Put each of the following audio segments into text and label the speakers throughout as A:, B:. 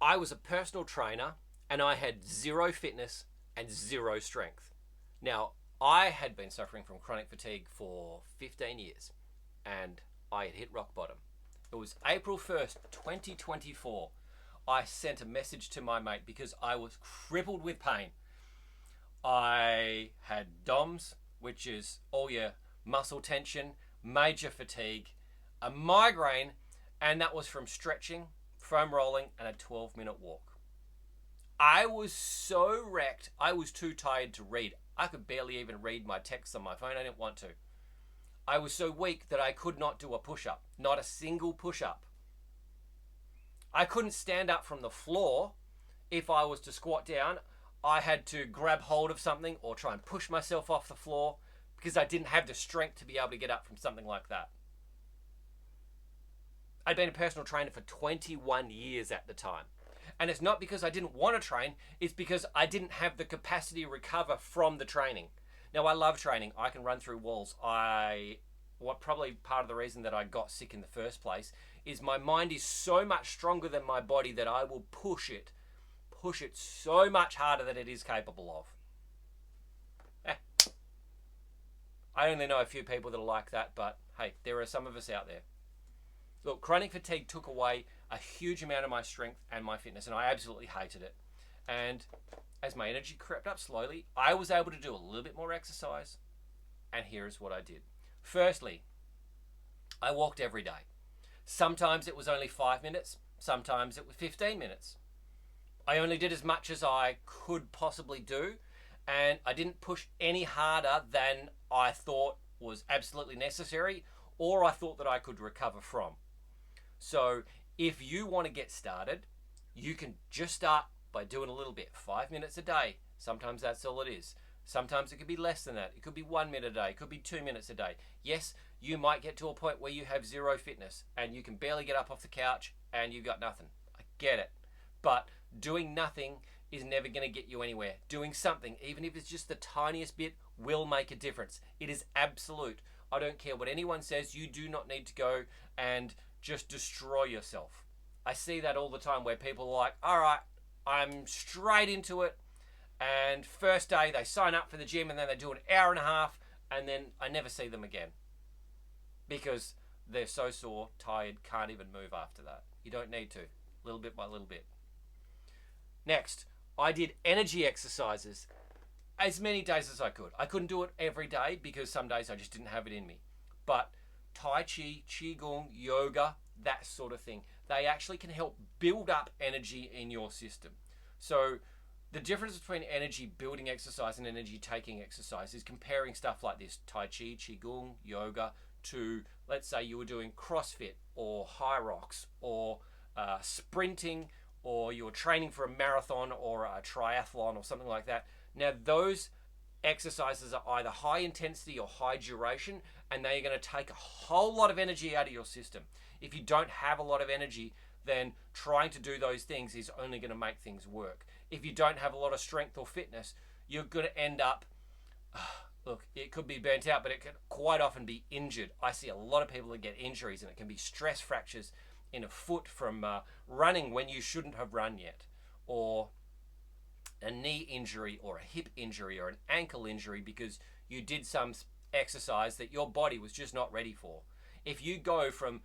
A: I was a personal trainer and I had zero fitness and zero strength. Now, I had been suffering from chronic fatigue for 15 years and I had hit rock bottom. It was April 1st, 2024. I sent a message to my mate because I was crippled with pain. I had DOMS, which is all your muscle tension, major fatigue, a migraine, and that was from stretching, foam rolling, and a 12-minute walk. I was so wrecked, I was too tired to read. I could barely even read my texts on my phone. I didn't want to. I was so weak that I could not do a push-up. Not a single push-up. I couldn't stand up from the floor. If I was to squat down, I had to grab hold of something or try and push myself off the floor because I didn't have the strength to be able to get up from something like that. I'd been a personal trainer for 21 years at the time. And it's not because I didn't want to train, it's because I didn't have the capacity to recover from the training. Now, I love training. I can run through walls. What probably part of the reason that I got sick in the first place is my mind is so much stronger than my body that I will push it so much harder than it is capable of. I only know a few people that are like that, but hey, there are some of us out there. Look, chronic fatigue took away a huge amount of my strength and my fitness, and I absolutely hated it. And as my energy crept up slowly, I was able to do a little bit more exercise, and here's what I did. Firstly, I walked every day. Sometimes it was only 5 minutes, sometimes it was 15 minutes. I only did as much as I could possibly do, and I didn't push any harder than I thought was absolutely necessary or I thought that I could recover from. So if you want to get started, you can just start by doing a little bit, 5 minutes a day. Sometimes that's all it is. Sometimes it could be less than that. It could be 1 minute a day. It could be 2 minutes a day. Yes, you might get to a point where you have zero fitness and you can barely get up off the couch and you've got nothing. I get it. But doing nothing is never going to get you anywhere. Doing something, even if it's just the tiniest bit, will make a difference. It is absolute. I don't care what anyone says. You do not need to go and just destroy yourself. I see that all the time where people are like, all right, I'm straight into it. And first day they sign up for the gym and then they do an hour and a half and then I never see them again. Because they're so sore, tired, can't even move after that. You don't need to. Little bit by little bit. Next, I did energy exercises as many days as I could. I couldn't do it every day because some days I just didn't have it in me. But Tai Chi, Qigong, yoga, that sort of thing, they actually can help build up energy in your system. So the difference between energy building exercise and energy taking exercise is comparing stuff like this, Tai Chi, Qigong, yoga, to, let's say you were doing CrossFit or high rocks or sprinting, or you're training for a marathon or a triathlon or something like that. Now those exercises are either high intensity or high duration, and they are going to take a whole lot of energy out of your system. If you don't have a lot of energy, then trying to do those things is only going to make things work. If you don't have a lot of strength or fitness, you're going to end up, look, it could be burnt out, but it can quite often be injured. I see a lot of people that get injuries, and it can be stress fractures in a foot from running when you shouldn't have run yet, or a knee injury or a hip injury or an ankle injury because you did some exercise that your body was just not ready for. If you go from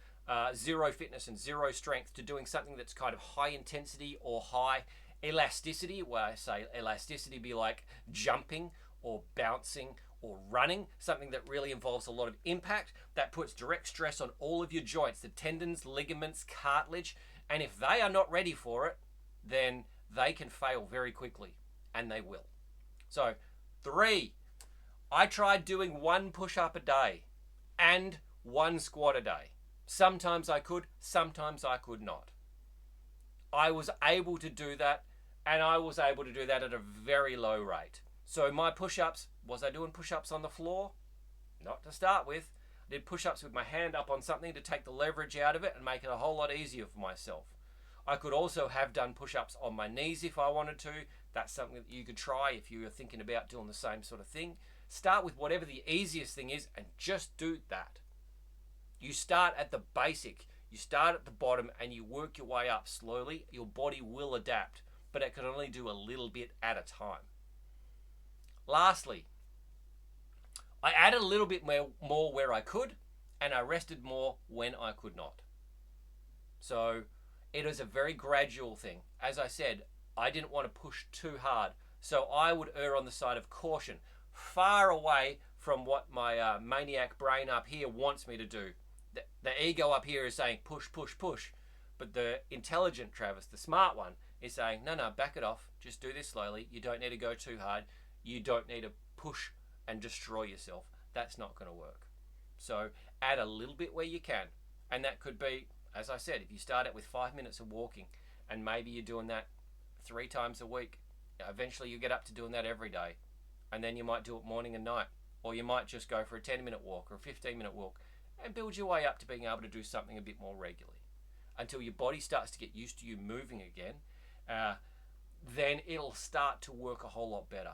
A: zero fitness and zero strength to doing something that's kind of high intensity or high elasticity, where I say elasticity be like jumping or bouncing or running, something that really involves a lot of impact, that puts direct stress on all of your joints, the tendons, ligaments, cartilage, and if they are not ready for it, then they can fail very quickly, and they will. So, 3, I tried doing 1 push-up a day and 1 squat a day. Sometimes I could, sometimes I could not. I was able to do that, and I was able to do that at a very low rate. So my push-ups, was I doing push-ups on the floor? Not to start with. I did push-ups with my hand up on something to take the leverage out of it and make it a whole lot easier for myself. I could also have done push-ups on my knees if I wanted to. That's something that you could try if you were thinking about doing the same sort of thing. Start with whatever the easiest thing is and just do that. You start at the basic. You start at the bottom and you work your way up slowly. Your body will adapt, but it can only do a little bit at a time. Lastly, I added a little bit more where I could, and I rested more when I could not. So it is a very gradual thing. As I said, I didn't want to push too hard, so I would err on the side of caution, far away from what my maniac brain up here wants me to do. The ego up here is saying push, push, push, but the intelligent Travis, the smart one, is saying no, back it off. Just do this slowly. You don't need to go too hard. You don't need to push and destroy yourself. That's not going to work. So add a little bit where you can, and that could be, as I said, if you start out with 5 minutes of walking, and maybe you're doing that 3 times a week, eventually you get up to doing that every day, and then you might do it morning and night, or you might just go for a 10-minute walk or a 15-minute walk, and build your way up to being able to do something a bit more regularly, until your body starts to get used to you moving again. Then it'll start to work a whole lot better.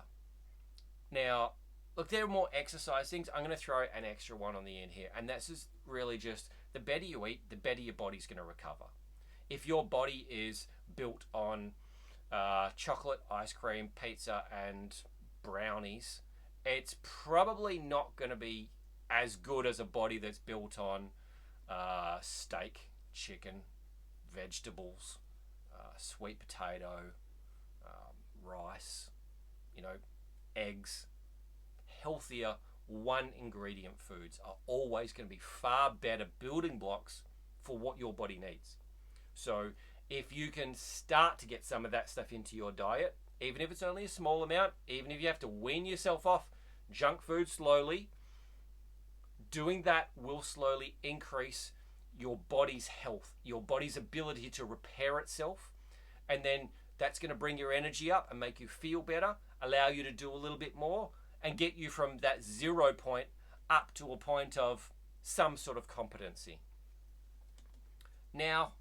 A: Now, look, there are more exercise things. I'm going to throw an extra one on the end here, and that's just really just the better you eat, the better your body's going to recover. If your body is built on chocolate, ice cream, pizza, and brownies, it's probably not going to be as good as a body that's built on steak, chicken, vegetables, sweet potato, rice, eggs. Healthier one ingredient foods are always going to be far better building blocks for what your body needs. So if you can start to get some of that stuff into your diet, even if it's only a small amount, even if you have to wean yourself off junk food slowly, doing that will slowly increase your body's health, your body's ability to repair itself, and then that's going to bring your energy up and make you feel better, allow you to do a little bit more, and get you from that 0 point up to a point of some sort of competency. Now,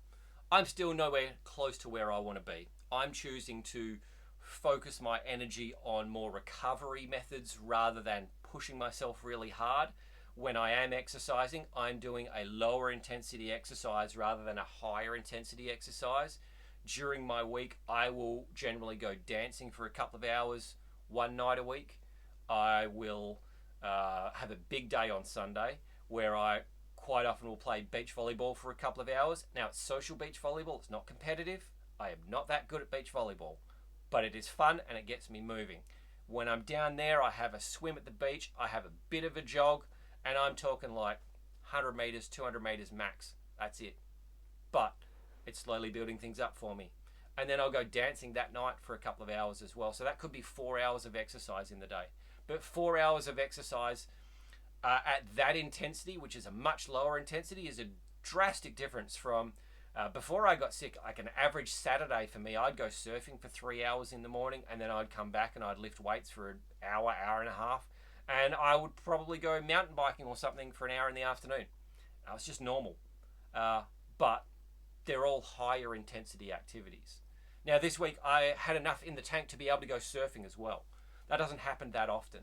A: I'm still nowhere close to where I want to be. I'm choosing to focus my energy on more recovery methods rather than pushing myself really hard. When I am exercising, I'm doing a lower intensity exercise rather than a higher intensity exercise. During my week, I will generally go dancing for a couple of hours one night a week. I will have a big day on Sunday where I quite often will play beach volleyball for a couple of hours. Now, it's social beach volleyball. It's not competitive. I am not that good at beach volleyball, but it is fun and it gets me moving. When I'm down there, I have a swim at the beach. I have a bit of a jog, and I'm talking like 100 meters, 200 meters max. That's it. But it's slowly building things up for me. And then I'll go dancing that night for a couple of hours as well. So that could be 4 hours of exercise in the day. But 4 hours of exercise at that intensity, which is a much lower intensity, is a drastic difference from before I got sick. Like an average Saturday for me, I'd go surfing for 3 hours in the morning, and then I'd come back and I'd lift weights for an hour, hour and a half. And I would probably go mountain biking or something for an hour in the afternoon. It's just normal. But they're all higher intensity activities. Now this week I had enough in the tank to be able to go surfing as well. That doesn't happen that often,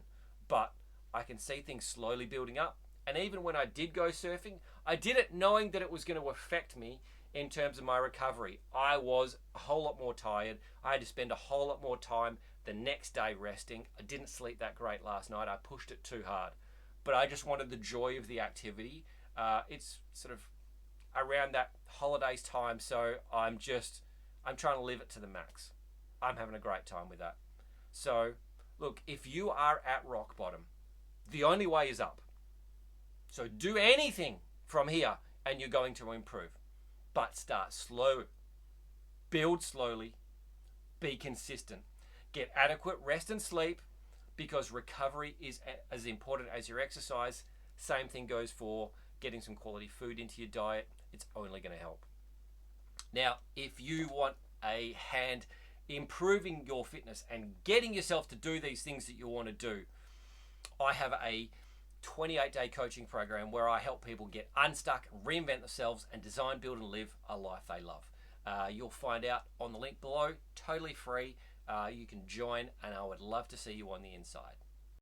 A: but I can see things slowly building up. And even when I did go surfing, I did it knowing that it was going to affect me in terms of my recovery. I was a whole lot more tired. I had to spend a whole lot more time the next day resting. I didn't sleep that great last night. I pushed it too hard. But I just wanted the joy of the activity. It's sort of around that holidays time, so I'm trying to live it to the max. I'm having a great time with that. So, look, if you are at rock bottom, the only way is up. So do anything from here and you're going to improve. But start slow. Build slowly. Be consistent. Get adequate rest and sleep, because recovery is as important as your exercise. Same thing goes for getting some quality food into your diet. It's only going to help. Now, if you want a hand improving your fitness and getting yourself to do these things that you want to do, I have a 28-day coaching program where I help people get unstuck, reinvent themselves, and design, build, and live a life they love. You'll find out on the link below, totally free. You can join, and I would love to see you on the inside.